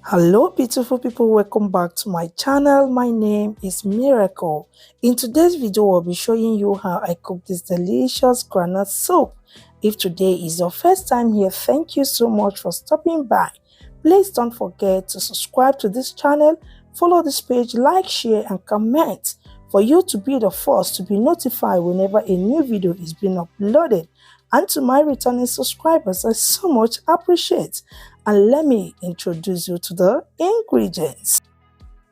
Hello beautiful people, welcome back to my channel. My name is Miracle. In today's video I'll be showing you how I cook this delicious groundnut soup. If today is your first time here, thank you so much for stopping by. Please don't forget to subscribe to this channel, follow this page, like, share and comment for you to be the first to be notified whenever a new video is being uploaded. And to my returning subscribers, I so much appreciate. And let me introduce you to the ingredients.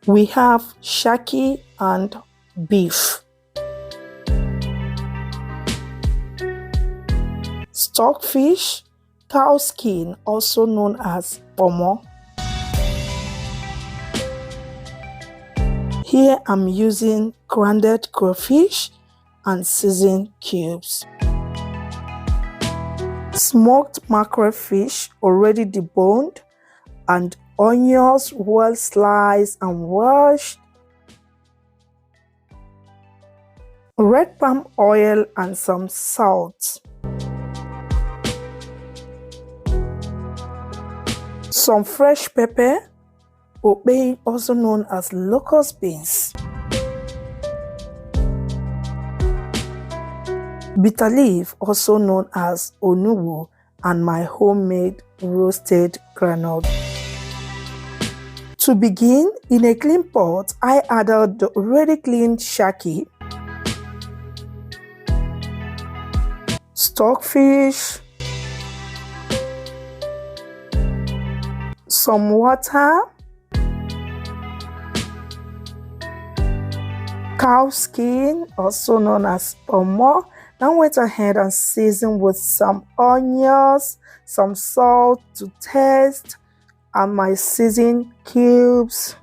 We have shaki and beef, stockfish, cow skin, also known as pomo. Here I'm using grounded crayfish and seasoned cubes. Smoked mackerel fish already deboned, and onions well sliced and washed, red palm oil and some salt, some fresh pepper, okpei also known as locust beans, bitter leaf also known as onugbu, and my homemade roasted groundnut. To begin, in a clean pot, I added the already cleaned shaki, stockfish, some water, cow skin also known as pomo. Now went ahead and seasoned with some onions, some salt to taste, and my seasoned cubes.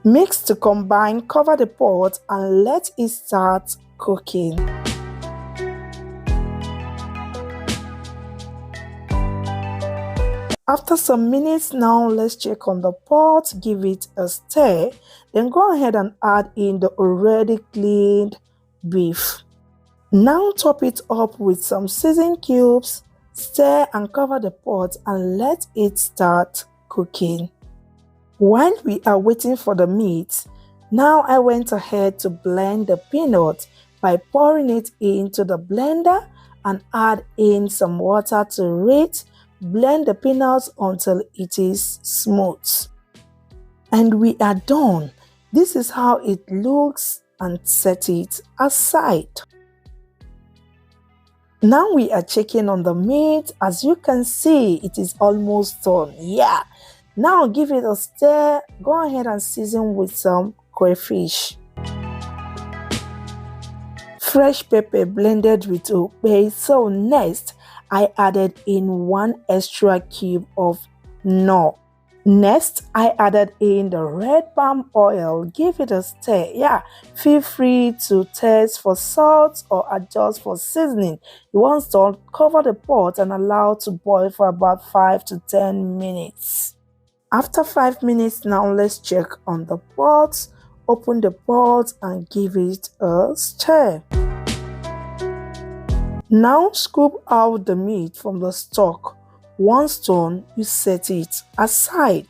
Mix to combine, cover the pot and let it start cooking. After some minutes now, let's check on the pot, give it a stir, then go ahead and add in the already cleaned beef. Now top it up with some seasoned cubes, stir and cover the pot and let it start cooking. While we are waiting for the meat, now I went ahead to blend the peanut by pouring it into the blender and add in some water to it. Blend the peanuts until it is smooth. And we are done. This is how it looks, and set it aside. Now we are checking on the meat. As you can see, it is almost done. Yeah. Now give it a stir. Go ahead and season with some crayfish, fresh pepper blended with okpei. So next, I added in 1 extra cube of nut. Next, I added in the red palm oil. Give it a stir. Yeah, feel free to taste for salt or adjust for seasoning. Once done, cover the pot and allow to boil for about 5 to 10 minutes. After 5 minutes now, let's check on the pot. Open the pot and give it a stir. Now scoop out the meat from the stock. Once done, you set it aside.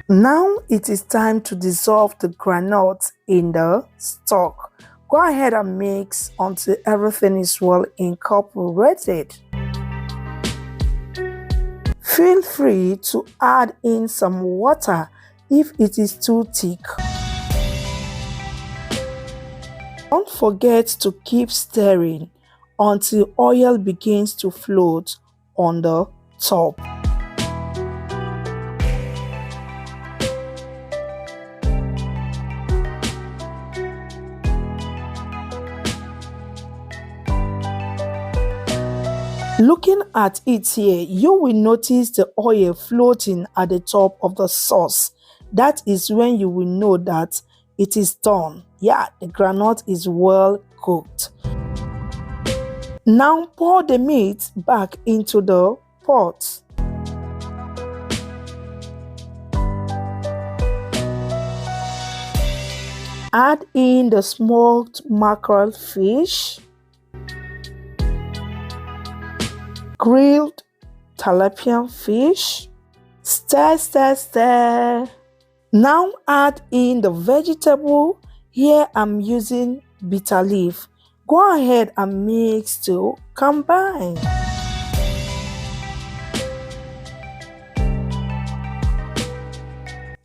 Now it is time to dissolve the groundnut in the stock. Go ahead and mix until everything is well incorporated. Feel free to add in some water if it is too thick. Don't forget to keep stirring until oil begins to float on the top. Looking at it here, you will notice the oil floating at the top of the sauce. That is when you will know that it is done. Yeah, the groundnut is well cooked. Now pour the meat back into the pot. Add in the smoked mackerel fish, grilled tilapia fish. Stir, stir, stir. Now add in the vegetable. Here I'm using bitter leaf. Go ahead and mix to combine.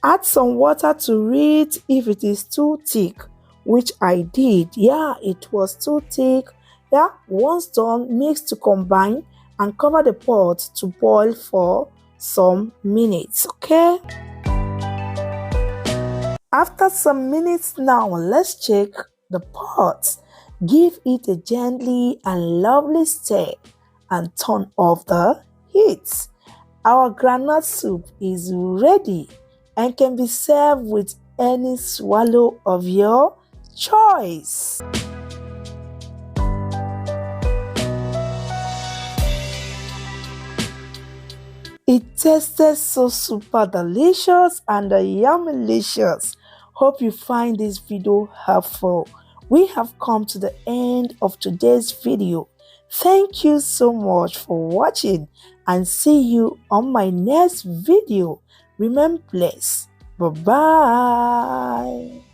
Add some water to it if it is too thick, which I did. Yeah, it was too thick. Yeah, once done, mix to combine and cover the pot to boil for some minutes, okay? After some minutes now, let's check the pot. Give it a gently and lovely stir and turn off the heat. Our groundnut soup is ready and can be served with any swallow of your choice. It tasted so super delicious and yummylicious. Hope you find this video helpful. We have come to the end of today's video. Thank you so much for watching and see you on my next video. Remain blessed. Bye-bye.